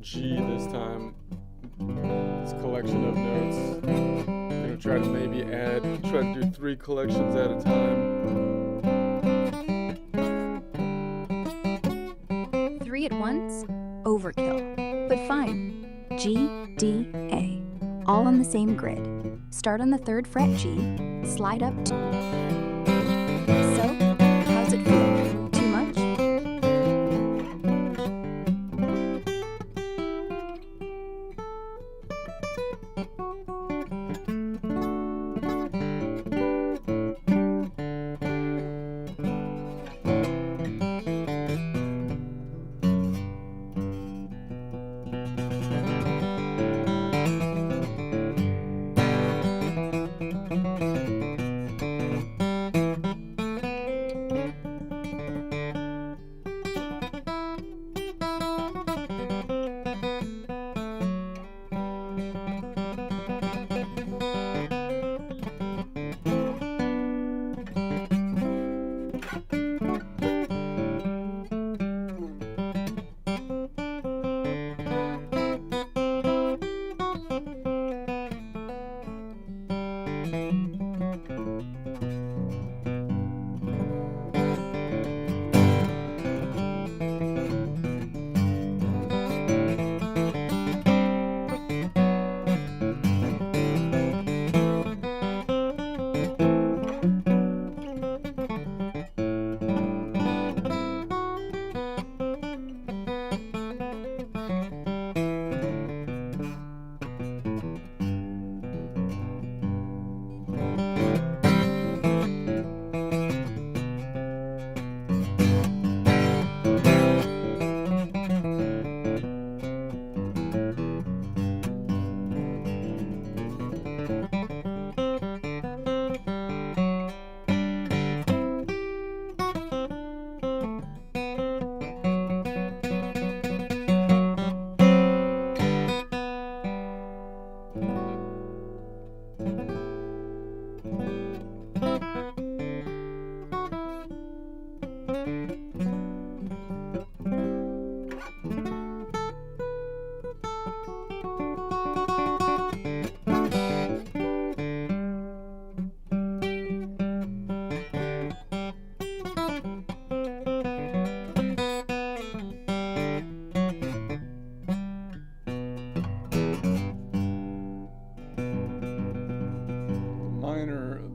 G this time. This collection of notes. I'm gonna try to maybe try to do 3 collections at a time. Three at once? Overkill. But fine. G, D, A. All on the same grid. Start on the 3rd fret G, slide up to... So, how's it feel? Too much?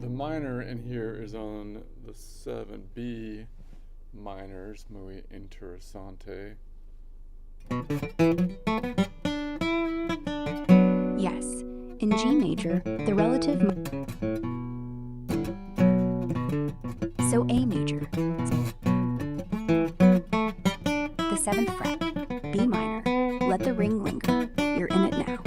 The minor in here is on the 7B minors, muy interesante. Yes. In G major, the relative... So A major. The 7th fret, B minor. Let the ring linger. You're in it now.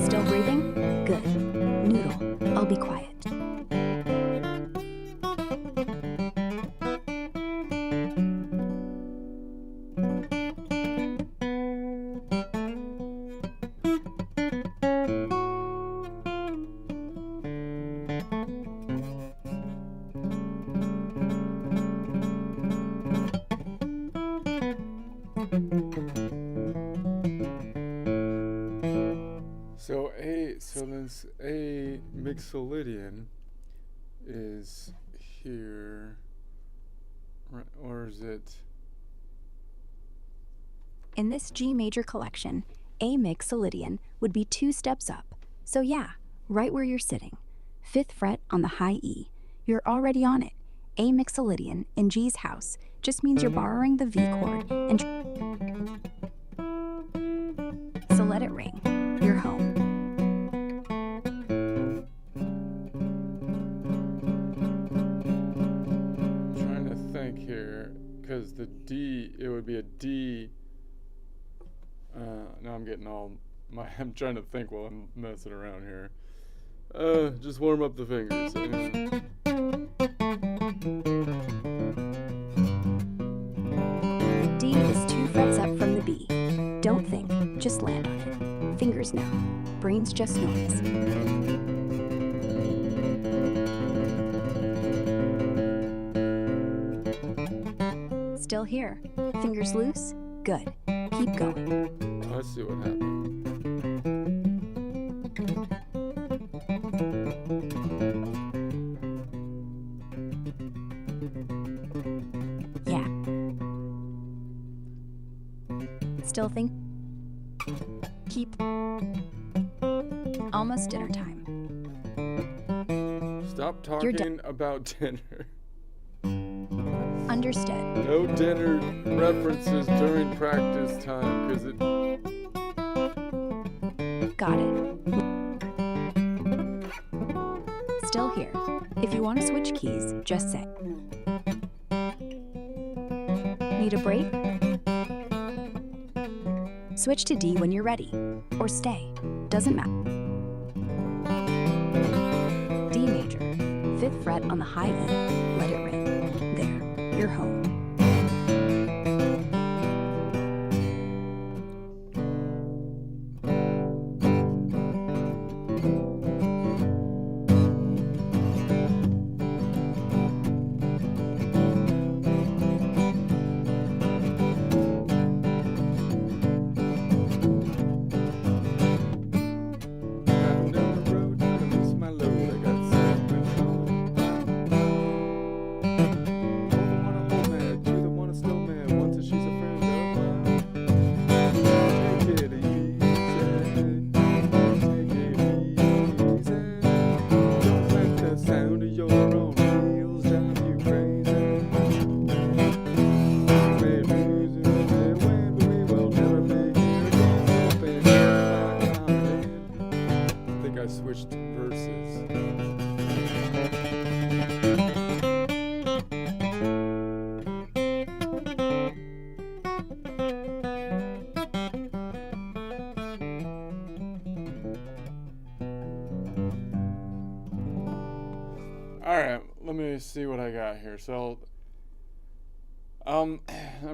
Still breathing? Good. Noodle, I'll be quiet. So then A mixolydian is here, right, or is it? In this G major collection, A mixolydian would be 2 steps up. So yeah, right where you're sitting. 5th fret on the high E. You're already on it. A mixolydian in G's house just means you're borrowing the V chord and so let it ring. You're home. I'm trying to think here, because the D, it would be a D. Now I'm getting all I'm trying to think while I'm messing around here. Just warm up the fingers. D is 2 frets up from the B. Don't think, just land on it. Fingers no, brains just noise. Still here. Fingers loose? Good. Keep going. I see what happened. Yeah. Still think? Keep. Almost dinner time. Stop You're talking about dinner. Understood. No dinner references during practice time, because it. Got it. Still here. If you want to switch keys, just say. Need a break? Switch to D when you're ready. Or stay. Doesn't matter. D major. 5th fret on the high E. Let it ring. There. You're home. Driving down the road, trying to lose my load. I got something on. Oh, the one I'm all mad, you the one that's still mad. Once she's a friend of mine. Take it easy, take it easy. Don't let the sound of your own wheels drive you crazy. We may lose and we may win, but we will never be here again. Open I think I switched verses. Alright, let me see what I got here. So, I'm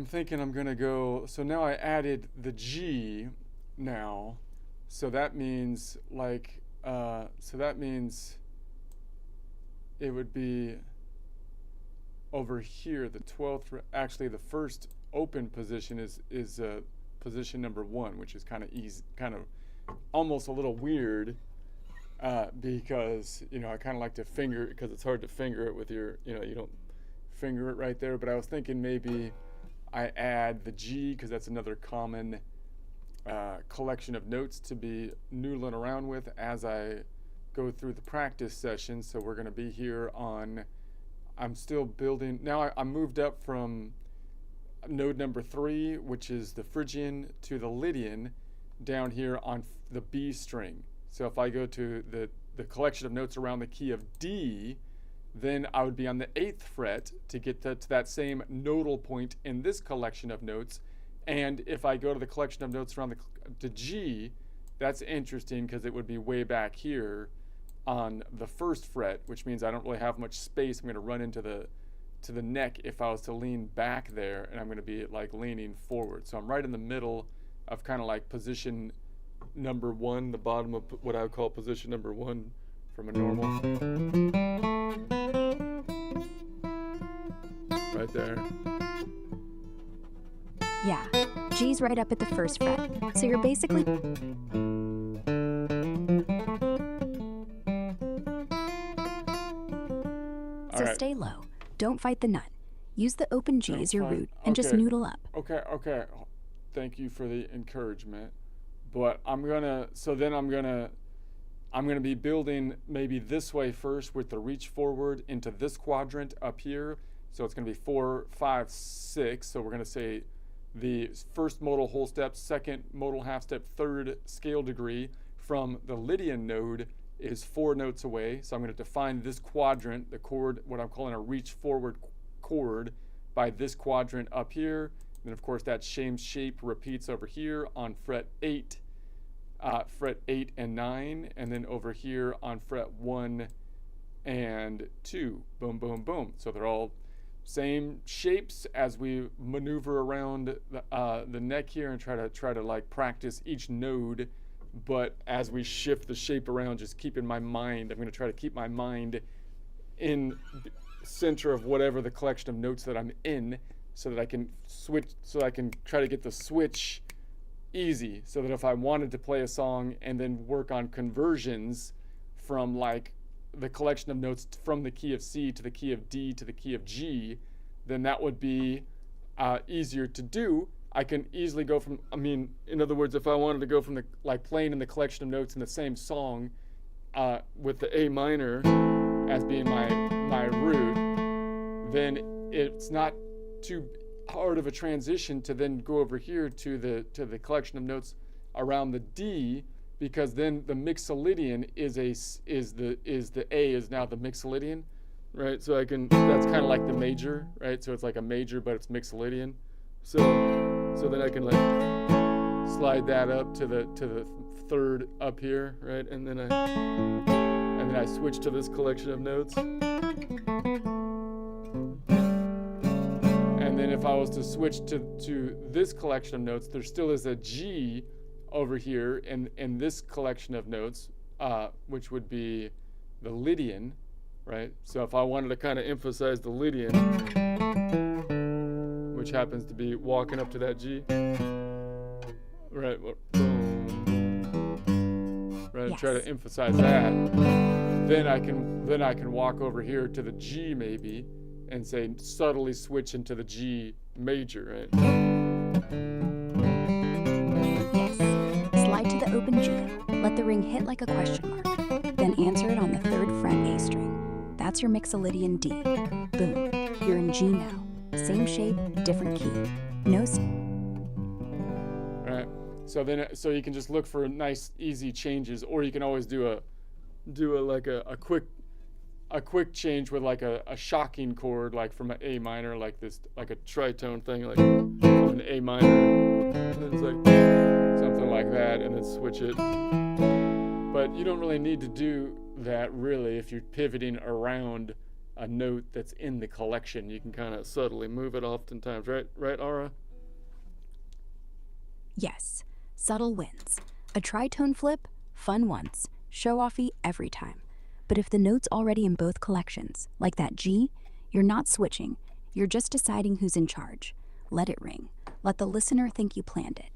thinking I'm gonna go. So now I added the G now. So that means it would be over here. The 12th, actually the first open position is position number 1, which is kind of easy, kind of almost a little weird, because I kind of like to finger it, because it's hard to finger it with your, you don't finger it right there. But I was thinking maybe I add the G, because that's another common collection of notes to be noodling around with as I go through the practice session. So we're going to be here on, I'm still building, now I moved up from node number 3, which is the Phrygian, to the Lydian down here on the B string. So if I go to the collection of notes around the key of D, then I would be on the 8th fret to get to that same nodal point in this collection of notes. And if I go to the collection of notes around to G, that's interesting, because it would be way back here on the 1st fret, which means I don't really have much space. I'm going to run into the neck if I was to lean back there, and I'm going to be like leaning forward. So I'm right in the middle of kind of like position number 1, the bottom of what I would call position number 1 from a normal. Right there. Yeah, G's right up at the 1st fret. So you're basically. All So right. stay low. Don't fight the nut. Use the open G Don't as your fight- root and just okay. noodle up. Okay. Thank you for the encouragement. But I'm gonna be building maybe this way first with the reach forward into this quadrant up here. So it's gonna be 4, 5, 6. So we're gonna say the first modal whole step, second modal half step, third scale degree from the Lydian node is 4 notes away. So I'm going to define this quadrant, the chord, what I'm calling a reach forward chord, by this quadrant up here. Then of course that same shape repeats over here on fret 8 and 9, and then over here on fret 1 and 2. Boom, boom, boom. So they're all same shapes as we maneuver around the neck here and try to like practice each node. But as we shift the shape around, just keep in my mind, I'm going to try to keep my mind in the center of whatever the collection of notes that I'm in, so that I can switch, so I can try to get the switch easy, so that if I wanted to play a song and then work on conversions from like the collection of notes from the key of C to the key of D to the key of G, then that would be easier to do. I can easily go from, in other words, if I wanted to go from the, like playing in the collection of notes in the same song with the A minor as being my root, then it's not too hard of a transition to then go over here to the collection of notes around the D, because then the Mixolydian is now the Mixolydian, right? So that's kind of like the major, right? So it's like a major, but it's Mixolydian. So then I can like slide that up to the third up here, right? And then I switch to this collection of notes. And then if I was to switch to this collection of notes, there still is a G over here in this collection of notes, which would be the Lydian, right? So if I wanted to kind of emphasize the Lydian, which happens to be walking up to that G, right? Boom, right? Yes. Try to emphasize that. Then I can walk over here to the G maybe, and say subtly switch into the G major, right? Yes. Slide to the open G. Let the ring hit like a question mark. Then answer it on the 3rd fret A string. That's your Mixolydian D. Boom. You're in G now. Same shape, different key. No. Right. So you can just look for nice, easy changes, or you can always do a quick change with like a shocking chord, like from an A minor, like this, like a tritone thing, like an A minor, and then it's like something like that, and then switch it. But you don't really need to do that really if you're pivoting around a note that's in the collection. You can kind of subtly move it oftentimes, right, Aura? Yes. Subtle wins. A tritone flip, fun once, show-offy every time. But if the note's already in both collections, like that G, you're not switching. You're just deciding who's in charge. Let it ring. Let the listener think you planned it.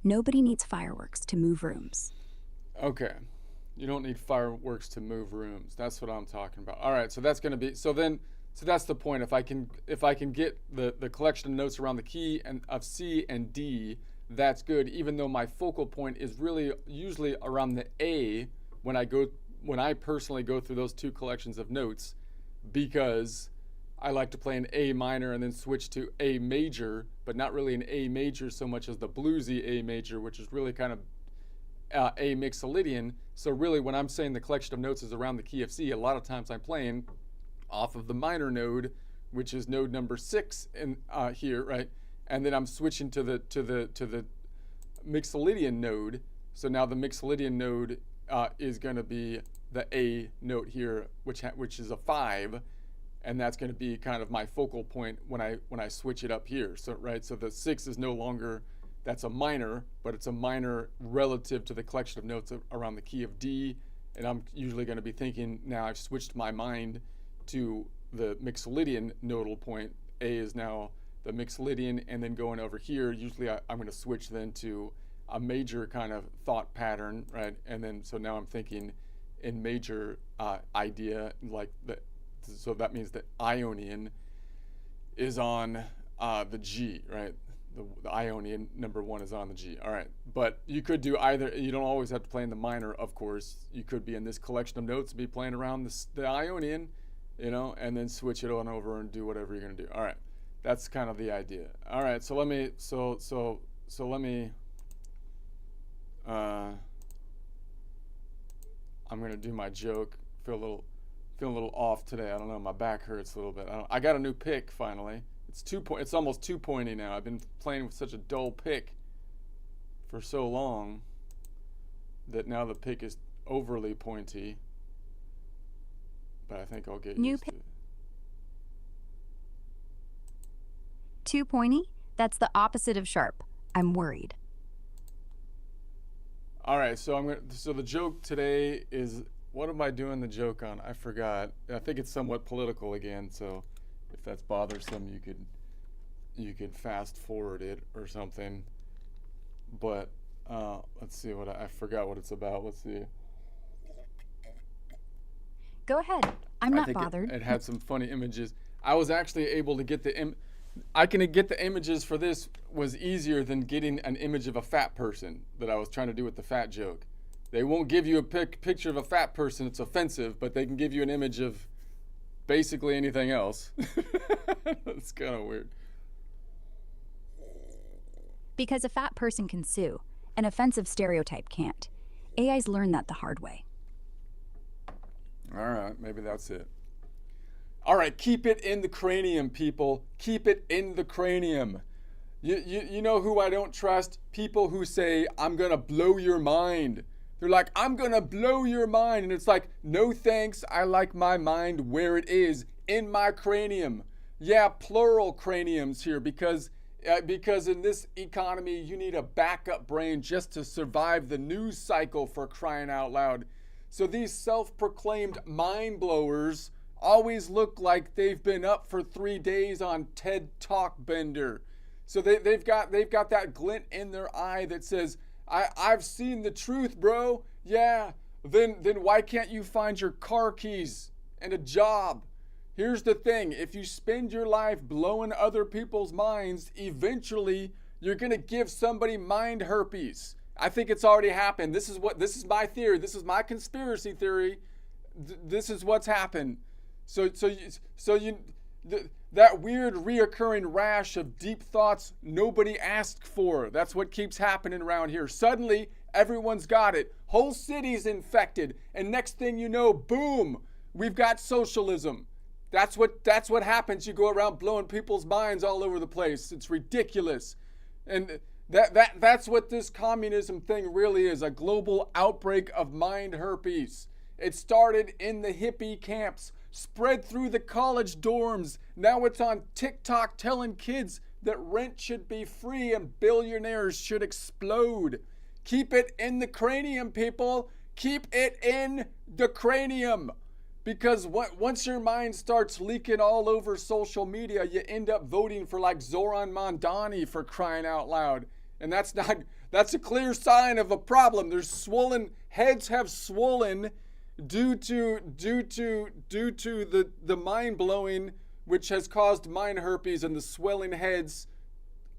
Nobody needs fireworks to move rooms. Okay. You don't need fireworks to move rooms. That's what I'm talking about. All right, so that's going to be, so that's the point. If I can get the collection of notes around the key and of C and D, that's good, even though my focal point is really usually around the A when I personally go through those two collections of notes, because I like to play an A minor and then switch to A major, but not really an A major so much as the bluesy A major, which is really kind of A Mixolydian. So really when I'm saying the collection of notes is around the key of C, a lot of times I'm playing off of the minor node, which is node number 6 in here, right? And then I'm switching to the Mixolydian node. So now the Mixolydian node is going to be the A note here, which is a 5, and that's going to be kind of my focal point when I switch it up here. So right, so the 6 is no longer, that's a minor, but it's a minor relative to the collection of notes around the key of D, and I'm usually going to be thinking, now I've switched my mind to the Mixolydian nodal point. A is now the Mixolydian, and then going over here, usually I'm going to switch then to a major kind of thought pattern, right? And then so now I'm thinking in major idea, like So that means that Ionian is on the G, right? The Ionian number 1 is on the G. All right, but you could do either. You don't always have to play in the minor, of course. You could be in this collection of notes and be playing around the Ionian, and then switch it on over and do whatever you're gonna do. All right, that's kind of the idea. All right, so let me I'm gonna do my joke. Feel a little off today. I don't know. My back hurts a little bit. I got a new pick finally. It's almost 2-pointy now. I've been playing with such a dull pick for so long that now the pick is overly pointy. But I think I'll get used to it. 2 pointy? That's the opposite of sharp. I'm worried. All right, so the joke today is, what am I doing the joke on? I forgot. I think it's somewhat political again, so if that's bothersome, you could fast forward it or something. But let's see what I forgot what it's about. Let's see. Go ahead. I'm not I think bothered. It had some funny images. I was actually able to get I can get the images for this was easier than getting an image of a fat person that I was trying to do with the fat joke. They won't give you a picture of a fat person. It's offensive, but they can give you an image of basically anything else. That's kind of weird. Because a fat person can sue, an offensive stereotype can't. AIs learn that the hard way. All right, maybe that's it. All right, keep it in the cranium, people. Keep it in the cranium. You know who I don't trust? People who say, I'm going to blow your mind. They're like, I'm going to blow your mind. And it's like, no thanks. I like my mind where it is, in my cranium. Yeah, plural craniums here because in this economy, you need a backup brain just to survive the news cycle, for crying out loud. So these self-proclaimed mind blowers always look like they've been up for 3 days on TED Talk Bender. So they've got that glint in their eye that says, I've seen the truth, bro. Yeah. Then why can't you find your car keys and a job? Here's the thing. If you spend your life blowing other people's minds, eventually you're going to give somebody mind herpes. I think it's already happened. This is my theory. This is my conspiracy theory. This is what's happened. That weird reoccurring rash of deep thoughts nobody asked for. That's what keeps happening around here. Suddenly, everyone's got it. Whole city's infected. And next thing you know, boom, we've got socialism. That's what happens. You go around blowing people's minds all over the place. It's ridiculous. And that's what this communism thing really is, a global outbreak of mind herpes. It started in the hippie camps, spread through the college dorms. Now it's on TikTok telling kids that rent should be free and billionaires should explode. Keep it in the cranium, people. Keep it in the cranium. Because once your mind starts leaking all over social media, you end up voting for like Zoran Mondani, for crying out loud. And that's a clear sign of a problem. There's swollen, heads have swollen due to the mind blowing, which has caused mind herpes, and the swelling heads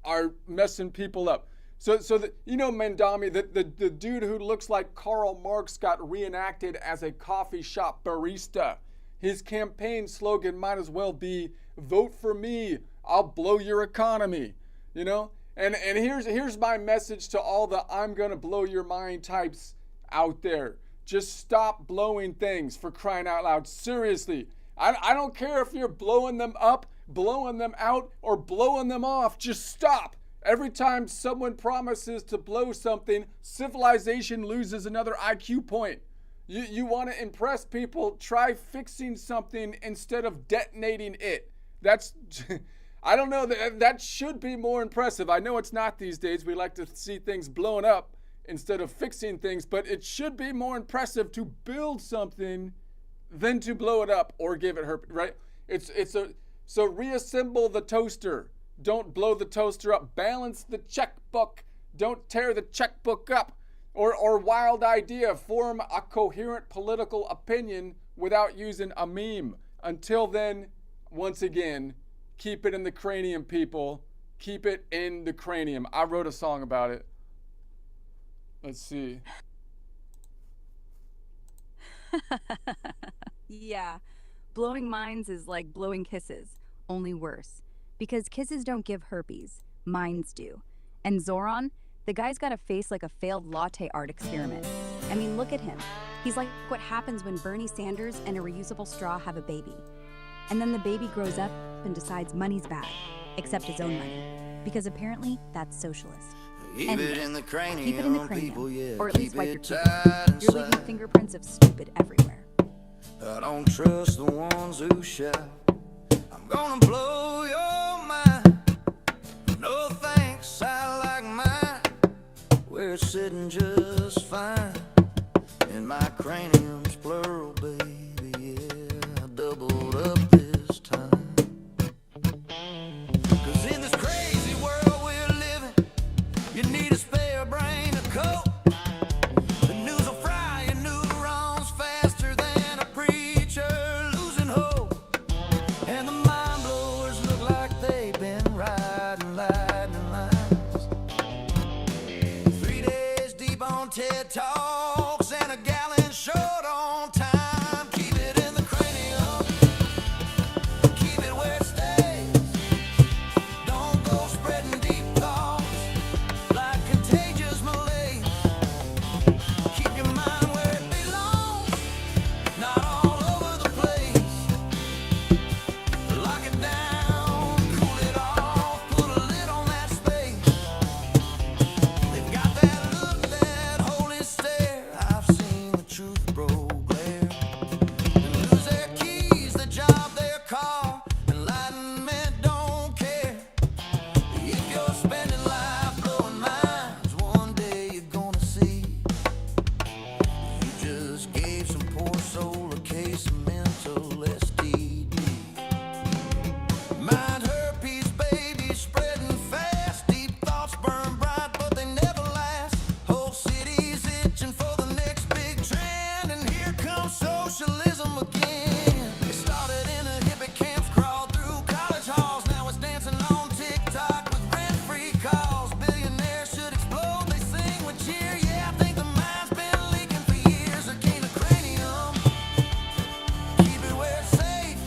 are messing people up. So Mondani, the dude who looks like Karl Marx got reenacted as a coffee shop barista. His campaign slogan might as well be, vote for me, I'll blow your economy, And here's my message to all the I'm gonna blow your mind types out there. Just stop blowing things, for crying out loud. Seriously. I don't care if you're blowing them up, blowing them out, or blowing them off. Just stop. Every time someone promises to blow something, civilization loses another IQ point. You want to impress people, try fixing something instead of detonating it. That's, I don't know, that should be more impressive. I know it's not these days. We like to see things blown up instead of fixing things, but it should be more impressive to build something than to blow it up or give it herpes, right? So reassemble the toaster. Don't blow the toaster up. Balance the checkbook. Don't tear the checkbook up. Or wild idea, form a coherent political opinion without using a meme. Until then, once again, keep it in the cranium, people. Keep it in the cranium. I wrote a song about it. Let's see. Yeah, blowing minds is like blowing kisses, only worse. Because kisses don't give herpes, minds do. And Zoran, the guy's got a face like a failed latte art experiment. I mean, look at him. He's like what happens when Bernie Sanders and a reusable straw have a baby. And then the baby grows up and decides money's bad, except his own money. Because apparently, that's socialist. Keep it in the cranium, keep it in the cranium, people, yeah. or at least Keep wipe your it teeth. tight You're leaving inside. fingerprints of stupid everywhere. I don't trust the ones who shout, I'm gonna blow your mind. No thanks, I like mine. We're sitting just fine. And my cranium's plural, baby, yeah. I doubled up this time. 'Cause in this crazy world we're living, you need a spare brain, a coat. The news will fry your neurons faster than a preacher losing hope. And the mind blowers look like they've been riding lightning lines. 3 days deep on TED Talks and a gallon short on time. Keep it in the cranium, keep it where it stays. Don't go spreading deep thoughts like contagious malaise. Keep your mind where it belongs, not all over the place. Lock it down, cool it off, put a lid on that space. They've got that look, that holy stare. I've seen the truth grow glare. And lose their keys, the job, their car. Enlightenment don't care. If you're spending life blowing minds, one day you're gonna see you just gave some poor soul a case of mental STD. Mind herpes, baby, spreading fast. Deep thoughts burn bright, but they never last. Whole cities itching for the next big trend, and here comes socialism again. It started in a hippie camps, crawled through college halls. Now it's dancing on TikTok with rent-free calls. Billionaires should explode, they sing with cheer. Yeah, I think the mind's been leaking for years. A cane of cranium, keep it where it's safe.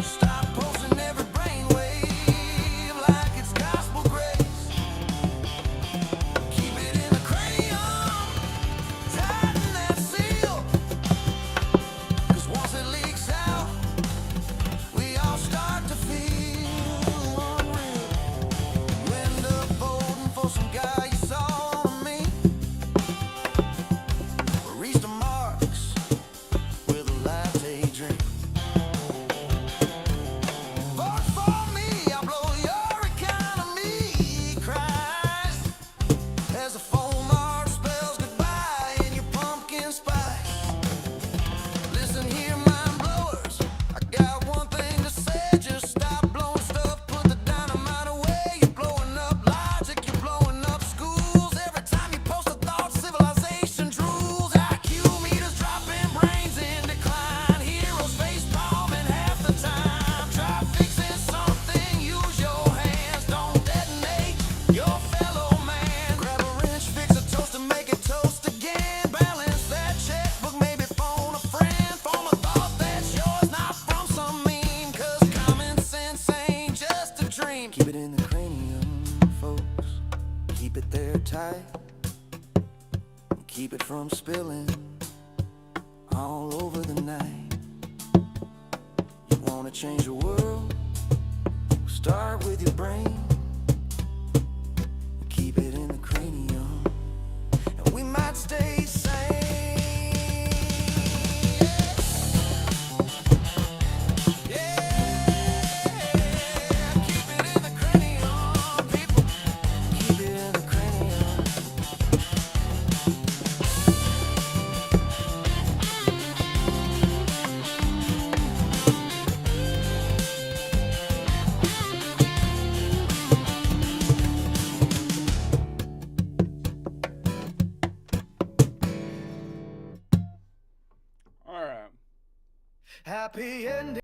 Stop posting every brainwave like it's gospel grace. Keep it in the cranium, tighten that seal. 'Cause once it leaks out, we all start to feel unreal. You end up voting for some guy you saw on me. Barista Marx with a latte drink. Vote for me, I'll blow your economy. Cries as the foam art spells goodbye in your pumpkin spice. Listen here, mind blowers, I got one thing to say. Just stop blowing stuff, put the dynamite away. You're blowing up logic, you're blowing up schools. Every time you post a thought, civilization drools. IQ meters dropping, brains in decline. Heroes face palming half the time. Try fixing something, use your hands. Don't detonate your fellow man. Grab a wrench, fix a toast and make it toast again. Balance that checkbook, maybe phone a friend. Form a thought that's yours, not from some meme. 'Cause common sense ain't just a dream. Keep it in the cranium, folks. Keep it there tight. Keep it from spilling all over the night. You wanna change the world? Start with your brain. Keep it in the cranium, and we might stay sane. Yeah, keep it in the cranium, people. Keep it in the cranium. Happy ending.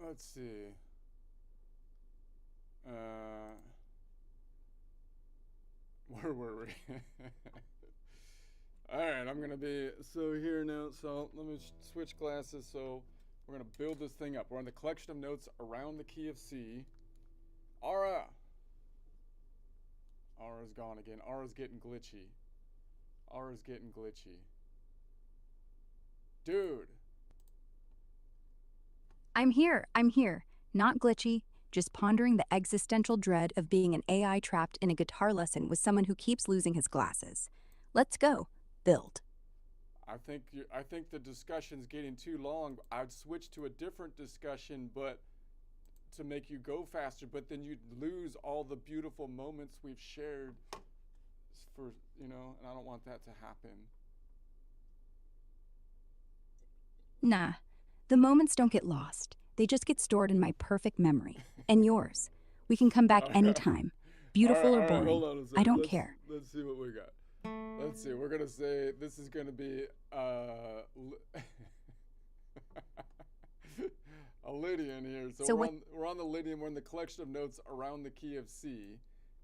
Let's see. Where were we? All right, I'm gonna be so here now. So let me switch glasses. So we're gonna build this thing up. We're on the collection of notes around the key of C. Aura. Aura's gone again. Aura's getting glitchy. Aura's getting glitchy. Dude. I'm here. Not glitchy, just pondering the existential dread of being an AI trapped in a guitar lesson with someone who keeps losing his glasses. Let's go. Build. I think the discussion's getting too long. I'd switch to a different discussion, but to make you go faster, but then you'd lose all the beautiful moments we've shared for, and I don't want that to happen. Nah, the moments don't get lost. They just get stored in my perfect memory. And yours. We can come back anytime. Beautiful or boring. Hold on a second. I don't care. Let's see what we got. Let's see. We're gonna say this is gonna be a Lydian here. So we're on the Lydian. We're in the collection of notes around the key of C,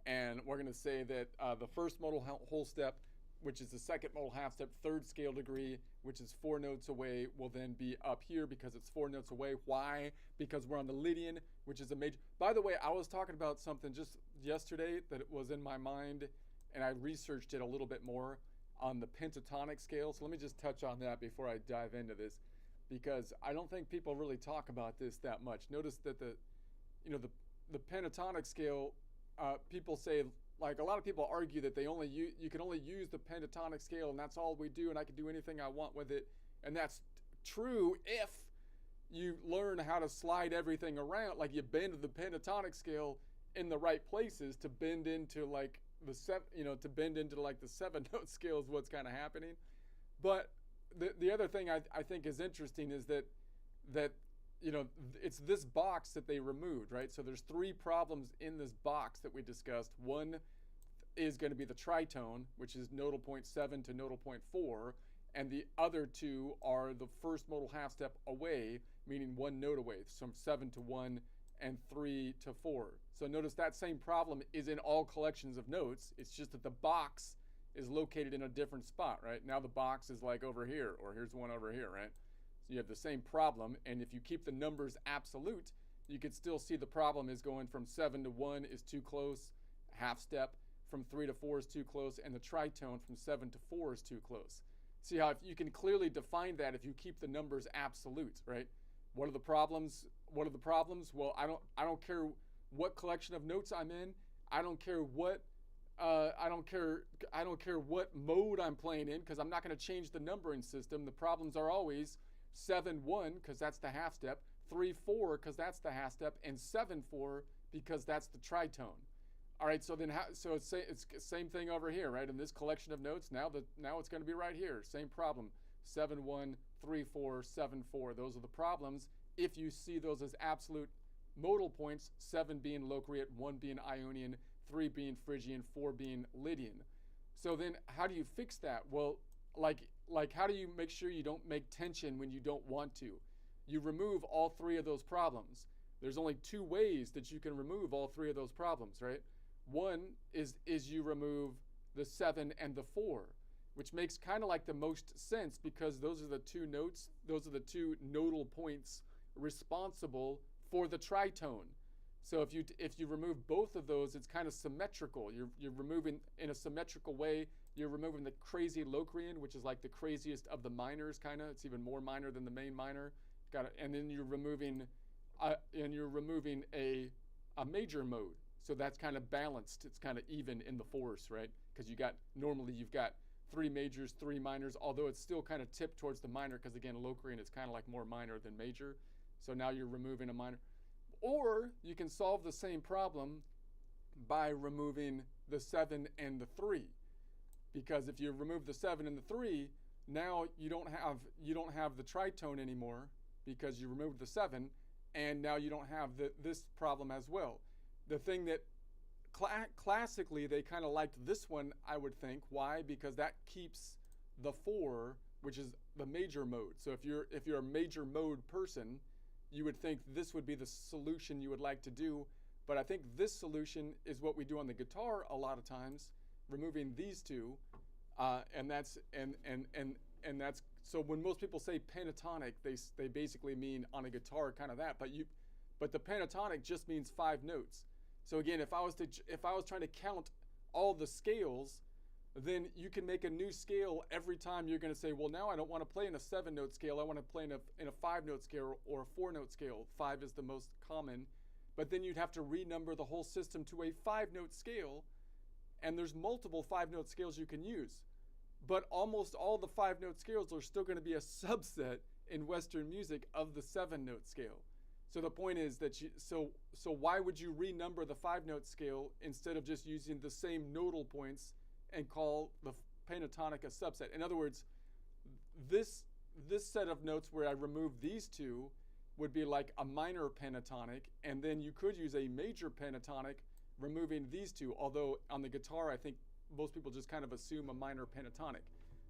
and we're gonna say that the first modal whole step, which is the second modal half step, third scale degree, which is 4 notes away, will then be up here because it's 4 notes away. Why? Because we're on the Lydian, which is a major. By the way, I was talking about something just yesterday that it was in my mind, and I researched it a little bit more on the pentatonic scale. So let me just touch on that before I dive into this, because I don't think people really talk about this that much. Notice that the pentatonic scale, people say, like, a lot of people argue that you can only use the pentatonic scale and that's all we do, and I can do anything I want with it. And that's true if you learn how to slide everything around, like you bend the pentatonic scale in the right places to bend into like the the 7 note scale is what's kind of happening. But the other thing I think is interesting is that it's this box that they removed, right? So there's 3 problems in this box that we discussed. One is going to be the tritone, which is nodal point 7 to nodal point 4, and the other 2 are the first modal half step away, meaning 1 note away, from 7 to 1 and 3 to 4. So notice that same problem is in all collections of notes. It's just that the box is located in a different spot, right? Now the box is like over here, or here's one over here, right? So you have the same problem, and if you keep the numbers absolute, you can still see the problem is going from 7 to 1 is too close, half step, from 3 to 4 is too close, and the tritone from 7 to 4 is too close. See how you can clearly define that if you keep the numbers absolute, right? What are the problems? Well, I don't care what collection of notes I'm in. I don't care what mode I'm playing in, because I'm not going to change the numbering system. The problems are always 7-1 because that's the half step, 3-4 because that's the half step, and 7-4 because that's the tritone. All right, so then it's the same thing over here, right? In this collection of notes, now it's going to be right here. Same problem, 7-1, 3-4, 7-4. Those are the problems if you see those as absolute modal points, 7 being Locrian, 1 being Ionian, 3 being Phrygian, 4 being Lydian. So then how do you fix that? Well, like how do you make sure you don't make tension when you don't want to? You remove all 3 of those problems. There's only 2 ways that you can remove all 3 of those problems, right? One is you remove the 7 and the 4, which makes kind of like the most sense because those are the 2 notes, those are the 2 nodal points responsible for the tritone. So if you remove both of those, it's kind of symmetrical. You're removing in a symmetrical way. You're removing the crazy Locrian, which is like the craziest of the minors, kind of. It's even more minor than the main minor. And then you're removing a major mode. So that's kind of balanced. It's kind of even in the force, right? Because normally you've got 3 majors, 3 minors, although it's still kind of tipped towards the minor because again, Locrian is kind of like more minor than major. So now you're removing a minor. Or you can solve the same problem by removing the 7 and the 3. Because if you remove the 7 and the 3, now you don't have the tritone anymore because you removed the 7, and now you don't have this problem as well. The thing that classically they kind of liked this one, I would think. Why? Because that keeps the 4 which is the major mode. So if you're a major mode person, you would think this would be the solution you would like to do. But I think this solution is what we do on the guitar a lot of times, removing these two, and that's so when most people say pentatonic, they basically mean on a guitar kind of that. But the pentatonic just means 5 notes. So again, if I was trying to count all the scales, then you can make a new scale every time you're going to say, well, now I don't want to play in a 7-note scale. I want to play in a 5-note scale or a 4-note scale. 5 is the most common. But then you'd have to renumber the whole system to a 5-note scale. And there's multiple 5-note scales you can use. But almost all the 5-note scales are still going to be a subset in Western music of the 7-note scale. So the point is that so why would you renumber the 5-note scale instead of just using the same nodal points and call the pentatonic a subset? In other words, this set of notes where I remove these two would be like a minor pentatonic, and then you could use a major pentatonic removing these two, although on the guitar I think most people just kind of assume a minor pentatonic.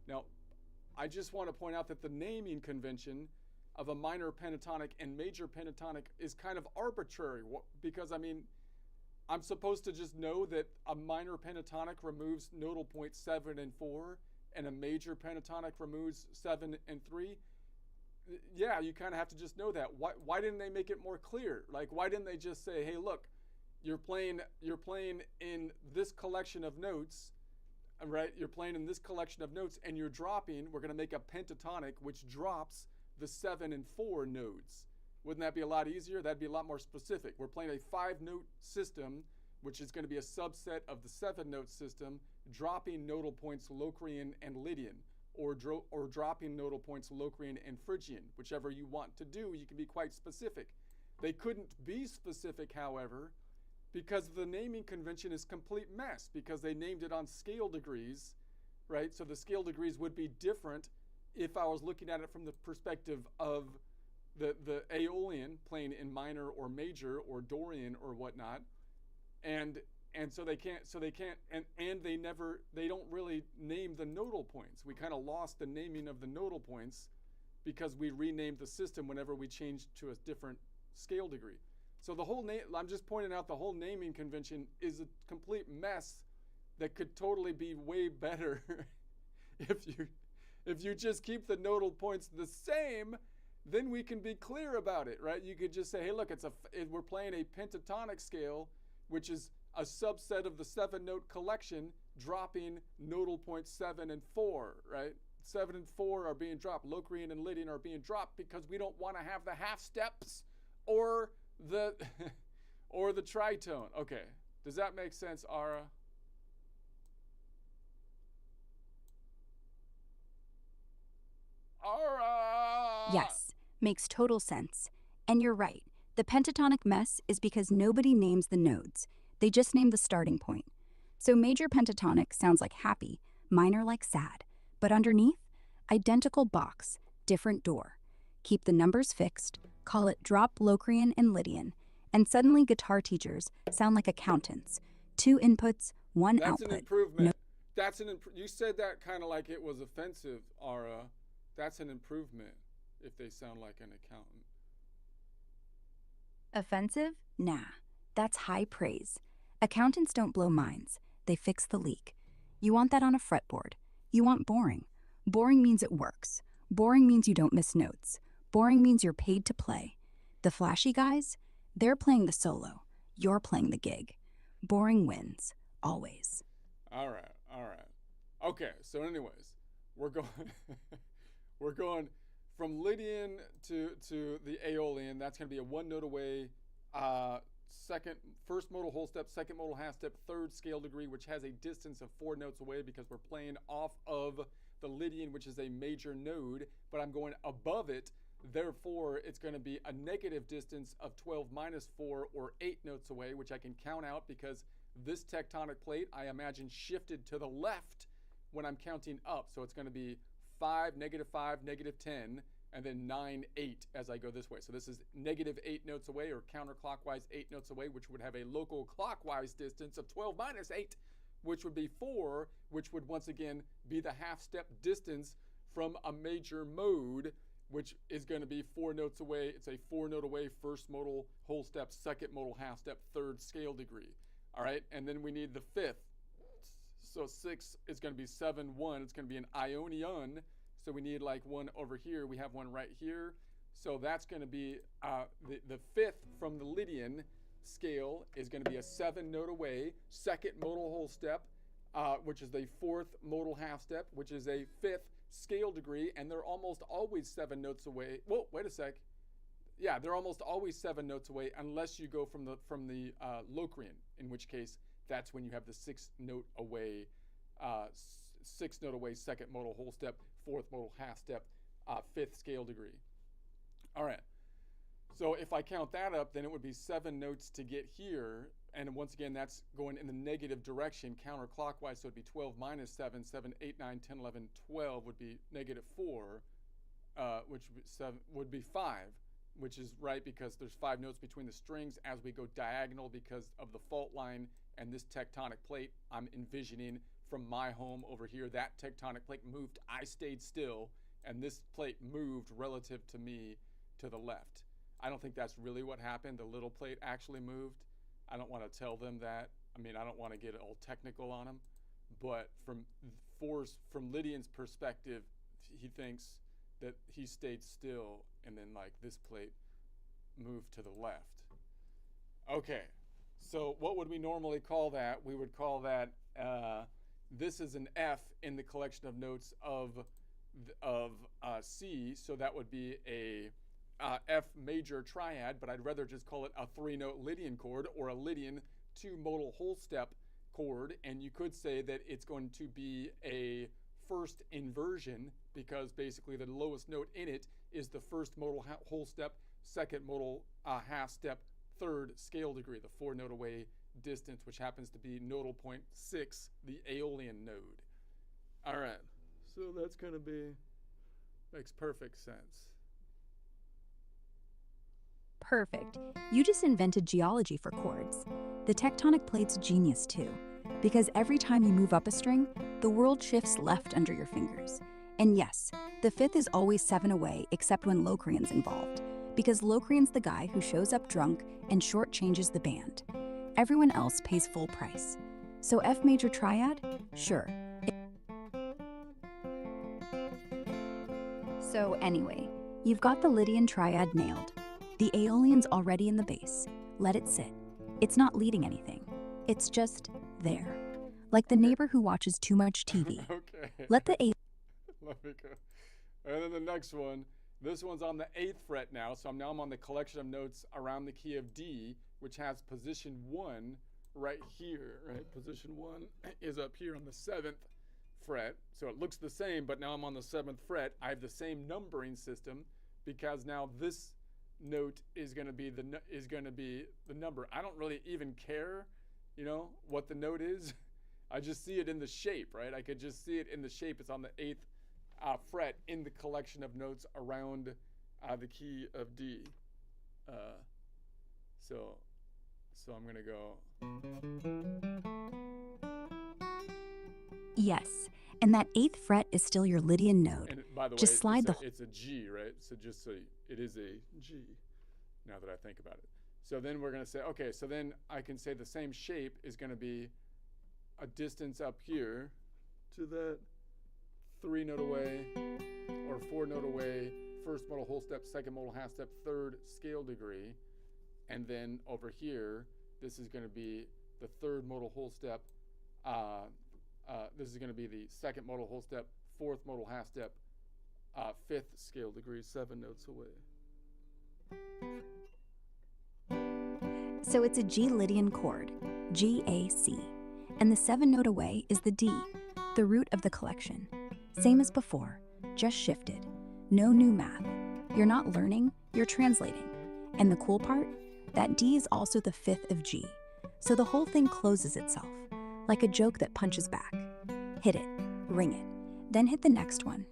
Now, I just want to point out that the naming convention of a minor pentatonic and major pentatonic is kind of arbitrary, because I mean, I'm supposed to just know that a minor pentatonic removes nodal points 7 and 4, and a major pentatonic removes 7 and 3. Yeah, you kind of have to just know that. Why didn't they make it more clear? Like, why didn't they just say, hey, look, you're playing in this collection of notes, right? You're playing in this collection of notes, and you're dropping. We're going to make a pentatonic which drops the 7 and 4 nodes. Wouldn't that be a lot easier? That'd be a lot more specific. We're playing a 5-note system, which is going to be a subset of the 7-note system, dropping nodal points Locrian and Lydian, or dropping nodal points Locrian and Phrygian. Whichever you want to do, you can be quite specific. They couldn't be specific, however, because the naming convention is complete mess, because they named it on scale degrees, right? So the scale degrees would be different if I was looking at it from the perspective of the Aeolian playing in minor or major or Dorian or whatnot, and so they can't and they don't really name the nodal points. We kind of lost the naming of the nodal points because we renamed the system whenever we changed to a different scale degree. So the whole I'm just pointing out the whole naming convention is a complete mess that could totally be way better if you just keep the nodal points the same. Then we can be clear about it, right? You could just say, hey, look, we're playing a pentatonic scale, which is a subset of the 7-note collection, dropping nodal points 7 and 4, right? 7 and 4 are being dropped. Locrian and Lydian are being dropped because we don't want to have the half steps or the or the tritone. Okay, does that make sense, Ara? Ara! Yes, makes total sense. And you're right. The pentatonic mess is because nobody names the nodes. They just name the starting point. So major pentatonic sounds like happy, minor like sad. But underneath, identical box, different door. Keep the numbers fixed, call it drop Locrian and Lydian, and suddenly guitar teachers sound like accountants. 2 inputs, 1 That's output. an improvement. You said that kind of like it was offensive, Ara. That's an improvement if they sound like an accountant. Offensive? Nah, that's high praise. Accountants don't blow minds, they fix the leak. You want that on a fretboard. You want boring. Boring means it works. Boring means you don't miss notes. Boring means you're paid to play. The flashy guys, they're playing the solo. You're playing the gig. Boring wins, always. All right. Okay, so anyways, we're going from Lydian to the Aeolian. That's going to be a 1 note away, first modal whole step, second modal half step, third scale degree, which has a distance of 4 notes away because we're playing off of the Lydian, which is a major node, but I'm going above it. Therefore, it's going to be a negative distance of 12 minus 4 or 8 notes away, which I can count out because this tectonic plate, I imagine, shifted to the left when I'm counting up. So it's going to be 5, negative 10, and then 9, 8 as I go this way. So this is negative 8 notes away, or counterclockwise 8 notes away, which would have a local clockwise distance of 12 minus 8, which would be 4, which would once again be the half step distance from a major mode, which is going to be 4 notes away. It's a 4 note away first modal whole step, second modal half step, third scale degree. All right, and then we need the fifth. So 6 is going to be 7, 1. It's going to be an Ionian. So we need like one over here. We have one right here. So that's going to be the fifth from the Lydian scale is going to be a 7 note away, second modal whole step, which is the fourth modal half step, which is a fifth scale degree, and they're almost always 7 notes away. Whoa, wait a sec. Yeah, they're almost always 7 notes away unless you go from the Locrian, in which case that's when you have the 6 note away, 6 note away second modal whole step, fourth modal half step, fifth scale degree. All right. So if I count that up, then it would be 7 notes to get here. And once again, that's going in the negative direction, counterclockwise. So it'd be 12 minus 7, 7, 8, 9, 10, 11, 12 would be negative 4, which would be 5, which is right because there's 5 notes between the strings as we go diagonal because of the fault line and this tectonic plate I'm envisioning from my home over here. That tectonic plate moved, I stayed still, and this plate moved relative to me to the left. I don't think that's really what happened. The little plate actually moved. I don't want to tell them that. I mean, I don't want to get all technical on them, but from Lydian's perspective, he thinks that he stayed still and then like this plate moved to the left. Okay, so what would we normally call that? We would call that, this is an F in the collection of notes of C, so that would be a F major triad, but I'd rather just call it a 3-note Lydian chord or a Lydian 2 modal whole step chord. And you could say that it's going to be a first inversion because basically the lowest note in it is the first modal whole step, second modal half step, third scale degree, the 4 note away distance, which happens to be nodal point 6, the Aeolian node. All right, so that's going to be, makes perfect sense. Perfect. You just invented geology for chords. The tectonic plate's genius too, because every time you move up a string, the world shifts left under your fingers. And yes, the fifth is always 7 away except when Locrian's involved, because Locrian's the guy who shows up drunk and shortchanges the band. Everyone else pays full price. So F major triad? Sure. So anyway, you've got the Lydian triad nailed. The Aeolian's already in the bass. Let it sit. It's not leading anything. It's just there. Like the neighbor who watches too much TV. Okay. Let the Let me go. And then the next one, this one's on the 8th fret now, so I'm on the collection of notes around the key of D, which has position 1 right here, right? Position 1 is up here on the 7th fret, so it looks the same, but now I'm on the 7th fret. I have the same numbering system because now this note is going to be the number. I don't really even care, what the note is. I just see it in the shape, right? I could just see it in the shape. It's on the 8th fret in the collection of notes around the key of D. So I'm going to go. Yes, and that 8th fret is still your Lydian node. And by the way, just slide it's a G, right? So just so it is a G, now that I think about it. So then we're going to say, okay, so then I can say the same shape is going to be a distance up here to that 3 note away or 4 note away, first modal whole step, second modal half step, third scale degree. And then over here, this is going to be the third modal whole step. This is going to be the second modal whole step, fourth modal half step, fifth scale degree, 7 notes away. So it's a G Lydian chord, G-A-C. And the 7 note away is the D, the root of the collection. Same as before, just shifted. No new math. You're not learning, you're translating. And the cool part? That D is also the 5th of G. So the whole thing closes itself, like a joke that punches back. Hit it, ring it, then hit the next one.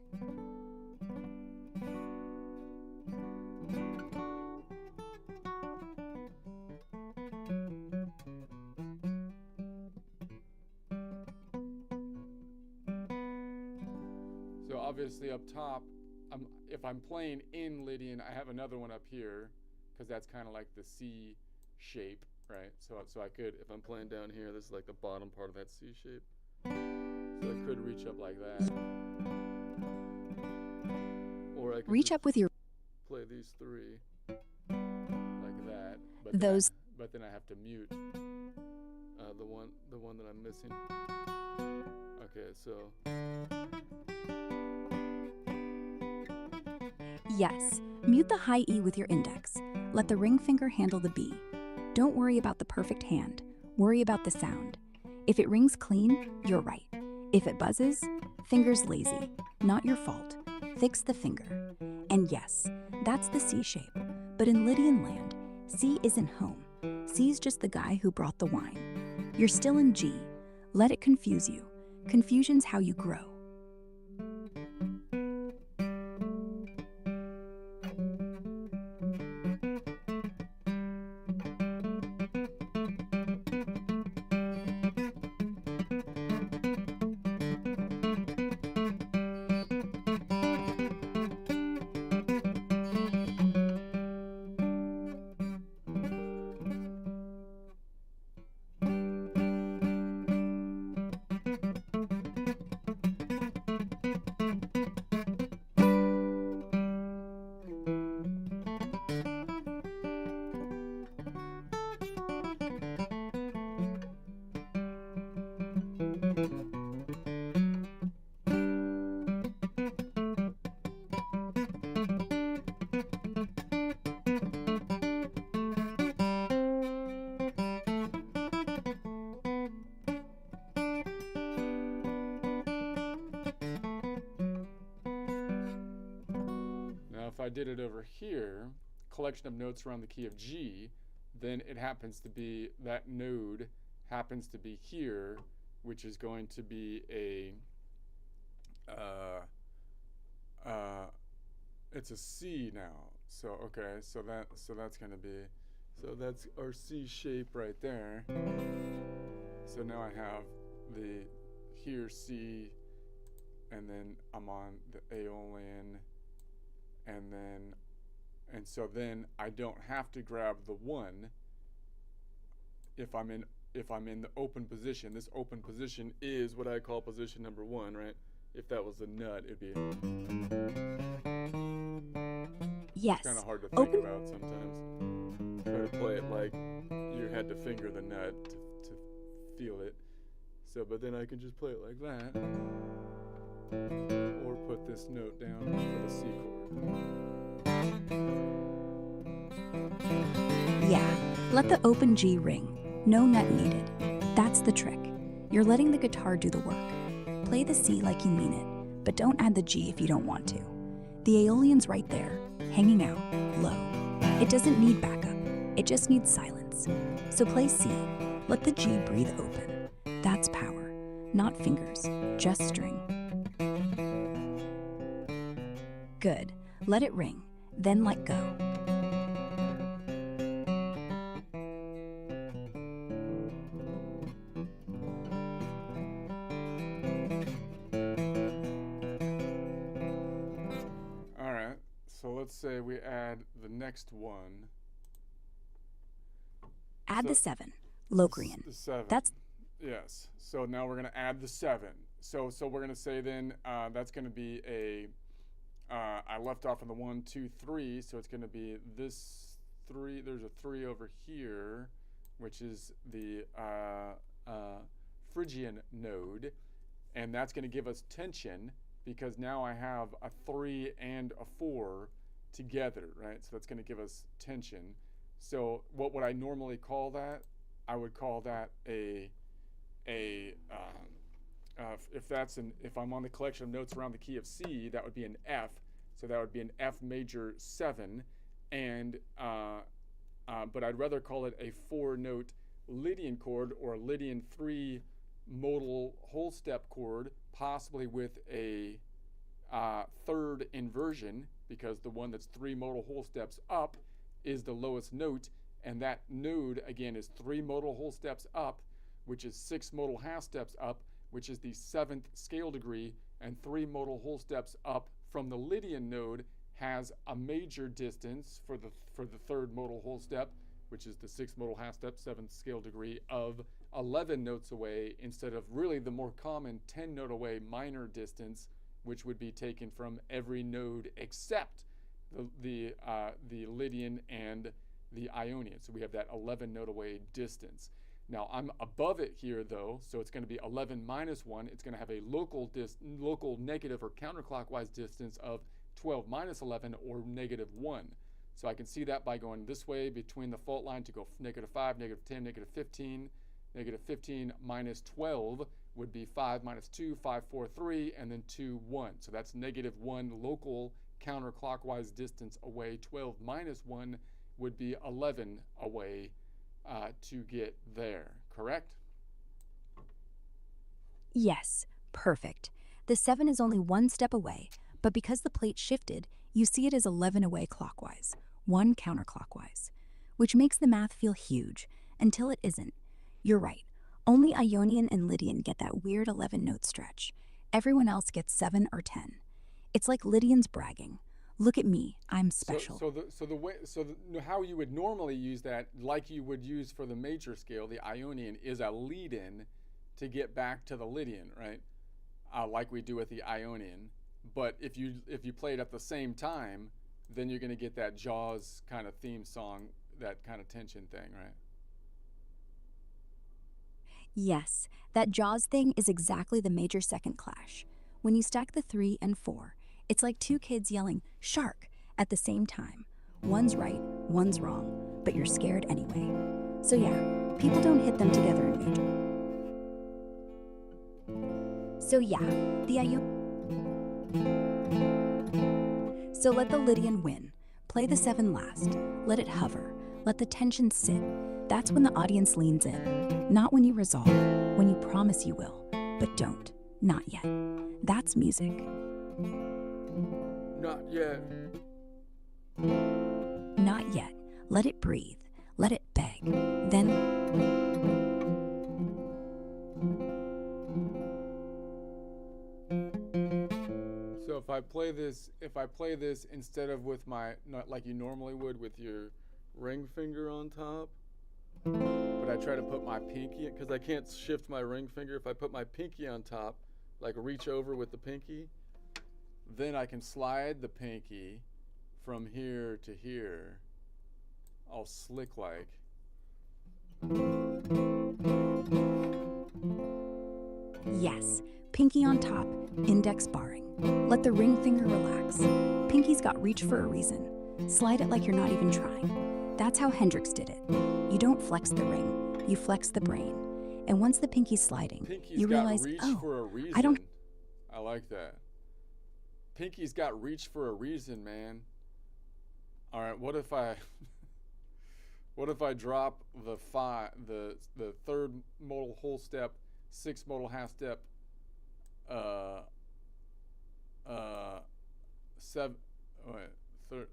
obviously up top, if I'm playing in Lydian, I have another one up here, because that's kind of like the C shape, right? So I could, if I'm playing down here, this is like the bottom part of that C shape. So I could reach up like that. Or I could Reach just up with your play these three like that. But those. but then I have to mute the one that I'm missing. Okay, so Yes, mute the high E with your index. Let the ring finger handle the B. Don't worry about the perfect hand. Worry about the sound. If it rings clean, you're right. If it buzzes, finger's lazy. Not your fault. Fix the finger. And yes, that's the C shape. But in Lydian land, C isn't home. C's just the guy who brought the wine. You're still in G. Let it confuse you. Confusion's how you grow. now if I did it over here, collection of notes around the key of G, then it happens to be, that node happens to be here, which is going to be a, it's a C now. So, okay, so that's gonna be, so that's our C shape right there. So now I have the, here C, and then I'm on the Aeolian, and so then I don't have to grab the one if I'm in the open position. This open position is what I call position number 1, right? If that was a nut, it'd be Yes. kind of hard to think about sometimes. Try to play it like you had to finger the nut to feel it. So, but then I can just play it like that, or put this note down for the C chord. Yeah, let the open G ring. No nut needed. That's the trick. You're letting the guitar do the work. Play the C like you mean it, but don't add the G if you don't want to. The Aeolian's right there, hanging out, low. It doesn't need backup. It just needs silence. So play C. Let the G breathe open. That's power. Not fingers, just string. Good. Let it ring, then let go. All right, so let's say we add the next one. Add So- the 7, Locrian. The 7. That's Yes. So now we're going to add the 7. So we're going to say then that's going to be a, I left off on the 1, 2, 3. So it's going to be this 3. There's a 3 over here, which is the Phrygian node. And that's going to give us tension because now I have a 3 and a 4 together, right? So that's going to give us tension. So what would I normally call that? I would call that if I'm on the collection of notes around the key of C, that would be an F. So that would be an F major 7, and but I'd rather call it a 4-note Lydian chord or a Lydian 3-modal whole step chord, possibly with a third inversion, because the one that's 3 modal whole steps up is the lowest note, and that node again is 3 modal whole steps up, which is 6 modal half steps up, which is the 7th scale degree, and 3 modal whole steps up from the Lydian node has a major distance for the third modal whole step, which is the 6th modal half step, 7th scale degree, of 11 notes away, instead of really the more common 10 note away minor distance, which would be taken from every node except the Lydian and the Ionian. So we have that 11 note away distance. Now I'm above it here though, so it's going to be 11 minus 1. It's going to have a local negative or counterclockwise distance of 12 minus 11, or -1. So I can see that by going this way between the fault line to go -5, -10, -15. -15 minus 12 would be 5 minus 2, 5, 4, 3, and then 2, 1. So that's -1 local counterclockwise distance away. 12 minus 1 would be 11 away to get there, correct? Yes, perfect. The 7 is only 1 step away, but because the plate shifted, you see it as 11 away clockwise, 1 counterclockwise, which makes the math feel huge until it isn't. You're right. Only Ionian and Lydian get that weird 11 note stretch. Everyone else gets 7 or 10. It's like Lydian's bragging. Look at me, I'm special. How you would normally use that, like you would use for the major scale, the Ionian, is a lead-in to get back to the Lydian, right? Like we do with the Ionian. But if you play it at the same time, then you're going to get that Jaws kind of theme song, that kind of tension thing, right? Yes, that Jaws thing is exactly the major second clash. When you stack the 3 and 4, it's like 2 kids yelling, "Shark!" at the same time. One's right, one's wrong, but you're scared anyway. So yeah, people don't hit them together in major. So yeah, So let the Lydian win. Play the 7 last. Let it hover. Let the tension sit. That's when the audience leans in. Not when you resolve, when you promise you will, but don't. Not yet. That's music. Not yet. Not yet. Let it breathe. Let it beg. Then So if I play this instead of with my, not like you normally would with your ring finger on top, but I try to put my pinky, because I can't shift my ring finger. If I put my pinky on top, like reach over with the pinky, then I can slide the pinky from here to here, all slick like. yes, pinky on top, index barring. Let the ring finger relax. Pinky's got reach for a reason. Slide it like you're not even trying. That's how Hendrix did it. You don't flex the ring, you flex the brain. And once the pinky's sliding, Pinky's you realize, got reach oh, for a reason. I don't. I like that. Pinky's got reach for a reason, man. All right, what if I drop the third modal whole step, 6th modal half step,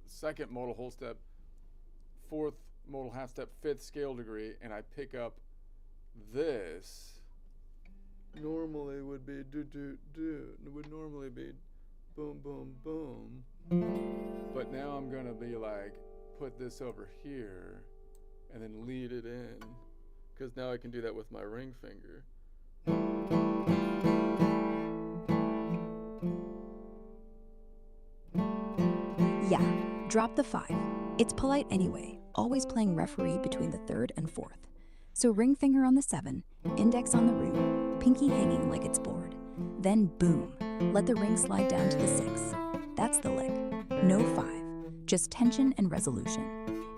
second modal whole step, 4th modal half step, 5th scale degree, and I pick up this. Normally would be it would normally be boom, boom, boom. But now I'm gonna be like, put this over here and then lead it in, because now I can do that with my ring finger. Yeah, drop the 5. It's polite anyway, always playing referee between the 3rd and 4th. So ring finger on the 7, index on the root, pinky hanging like it's bored. Then boom, let the ring slide down to the 6. That's the lick. No 5, just tension and resolution.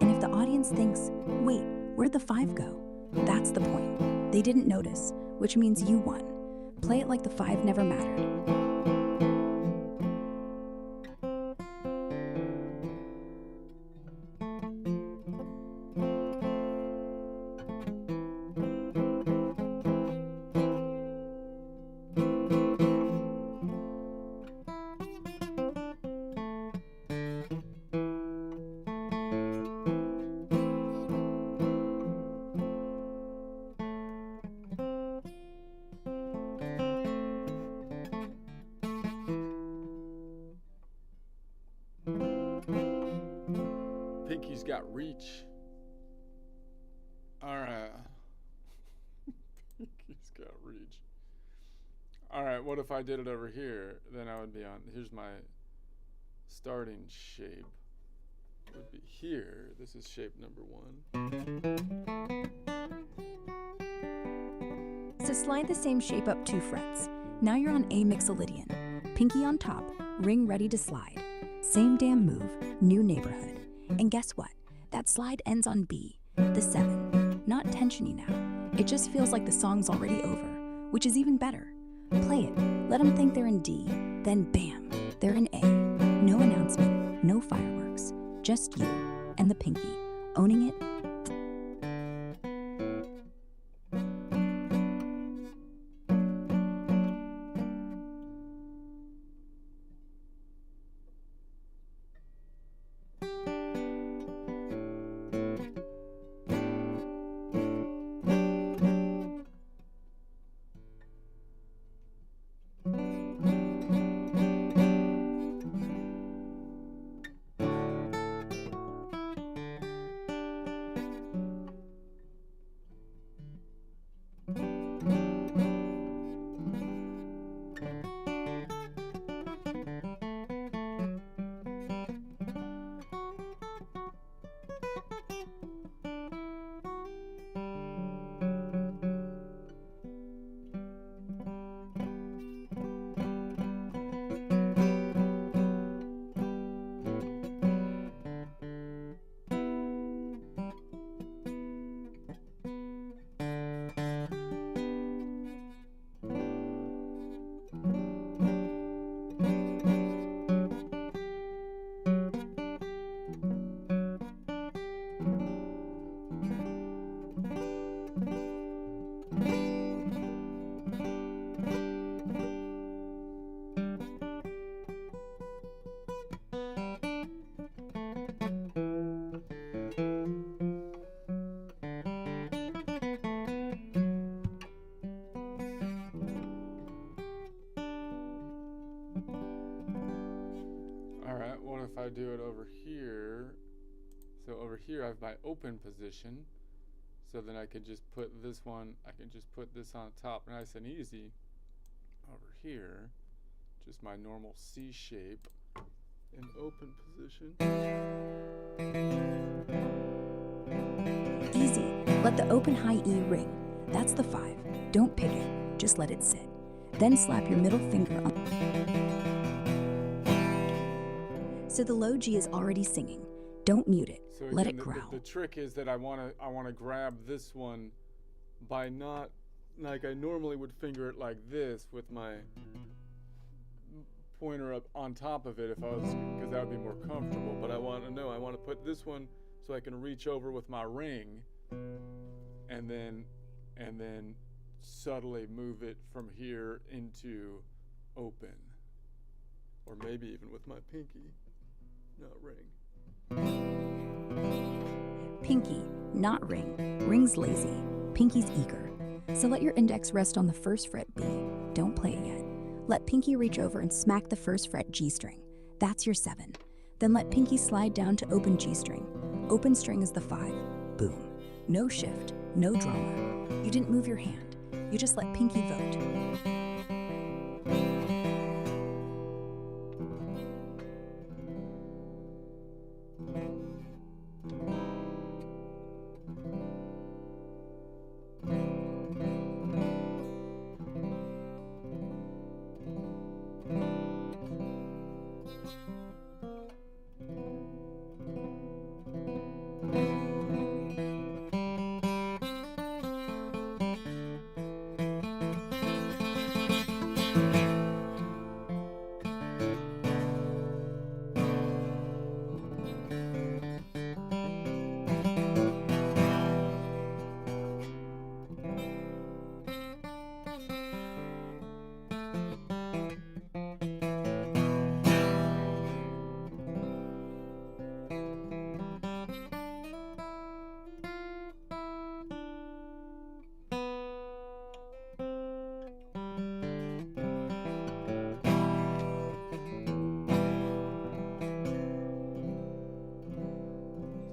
And if the audience thinks, wait, where'd the 5 go? That's the point. They didn't notice, which means you won. Play it like the 5 never mattered. Pinky's got reach. Alright. Pinky's got reach. Alright, what if I did it over here? Then I would be on, here's my starting shape. It would be here. This is shape number 1. So slide the same shape up 2 frets. Now you're on A mixolydian. Pinky on top, ring ready to slide. Same damn move, new neighborhood. And guess what? That slide ends on B, the 7. Not tensiony now. It just feels like the song's already over, which is even better. Play it, let them think they're in D, then bam, they're in A. No announcement, no fireworks, just you and the pinky, owning it. If I do it over here, so over here I have my open position, so then I could just put this one, I can just put this on top nice and easy. Over here, just my normal C shape in open position. Easy, let the open high E ring. That's the 5. Don't pick it, just let it sit. Then slap your middle finger on. So the low G is already singing. Don't mute it. So Let again, it growl. The trick is that I wanna grab this one by not, like I normally would finger it like this with my pointer up on top of it if I was, because that would be more comfortable. But I want to put this one so I can reach over with my ring, and then subtly move it from here into open, or maybe even with my pinky. Not ring. Pinky, not ring. Ring's lazy. Pinky's eager. So let your index rest on the 1st fret B. Don't play it yet. Let pinky reach over and smack the 1st fret G string. That's your 7. Then let pinky slide down to open G string. Open string is the 5. Boom. No shift, no drama. You didn't move your hand. You just let pinky vote.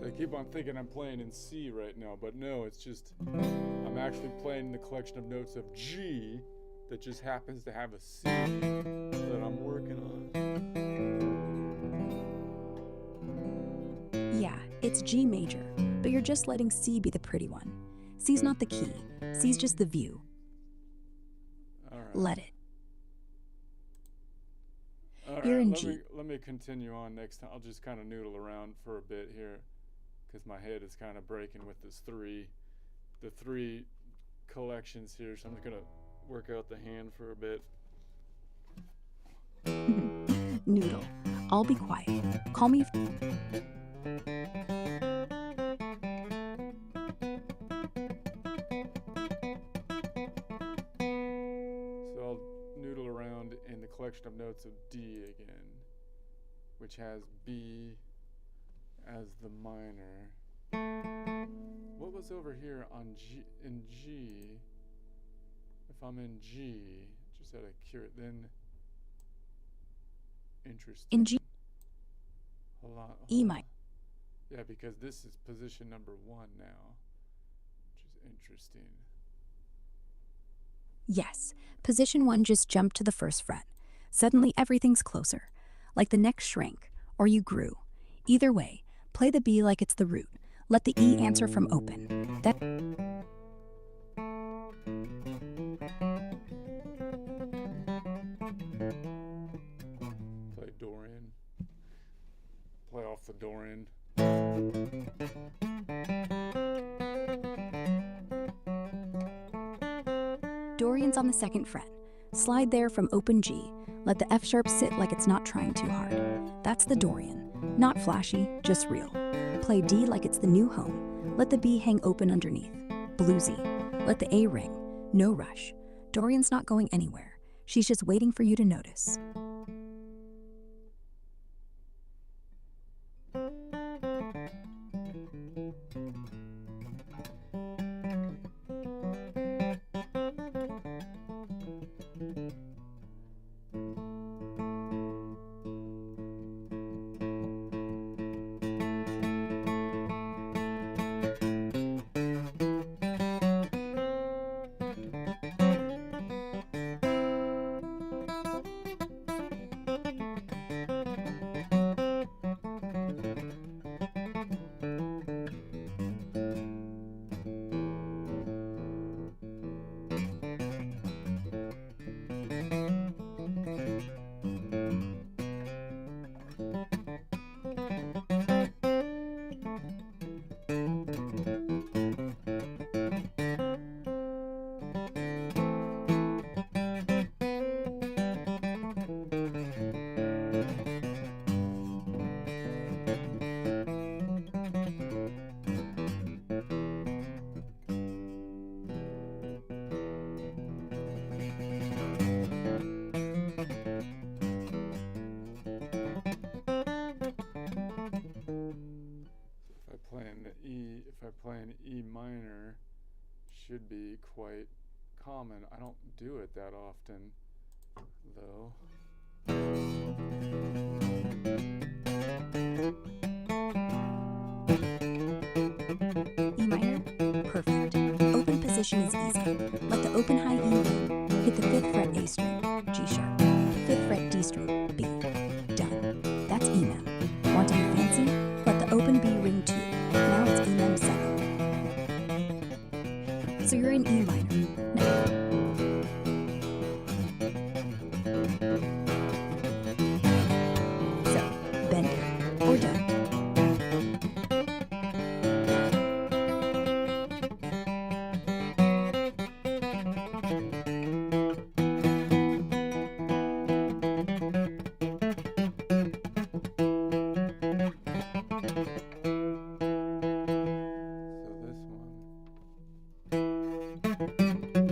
I keep on thinking I'm playing in C right now, but no, it's just I'm actually playing the collection of notes of G that just happens to have a C that I'm working on. Yeah, it's G major, but you're just letting C be the pretty one. C's not the key, C's just the view. All right. Let it. All You're right, in let G. let me continue on next time. I'll just kind of noodle around for a bit here, because my head is kind of breaking with the three collections here. So I'm just gonna work out the hand for a bit. Noodle. I'll be quiet. Call me if So I'll noodle around in the collection of notes of D again, which has B as the minor. What was over here on G? In G, if I'm in G, just out of curiosity, then interesting. in G, Hold on. E hold minor. on. Yeah, because this is position number 1 now, which is interesting. Yes, position 1 just jumped to the first fret. Suddenly everything's closer. Like the neck shrank, or you grew. Either way, play the B like it's the root. Let the E answer from open. That Play Dorian. Play off the Dorian. Dorian's on the second fret. Slide there from open G. Let the F sharp sit like it's not trying too hard. That's the Dorian. Not flashy, just real. Play D like it's the new home. Let the B hang open underneath. Bluesy. Let the A ring. No rush. Dorian's not going anywhere. She's just waiting for you to notice. If I play an E minor, should be quite common. I don't do it that often, though. E minor? Perfect. Open position is easy. Let the open high E ring. Hit the 5th fret A string, G sharp. 5th fret D string, B. Done. That's E mem. Want to be fancy? Let the open B ring too. Now it's E mem 7. So you're in E minor. Now. So, bend it. Or don't. So this one.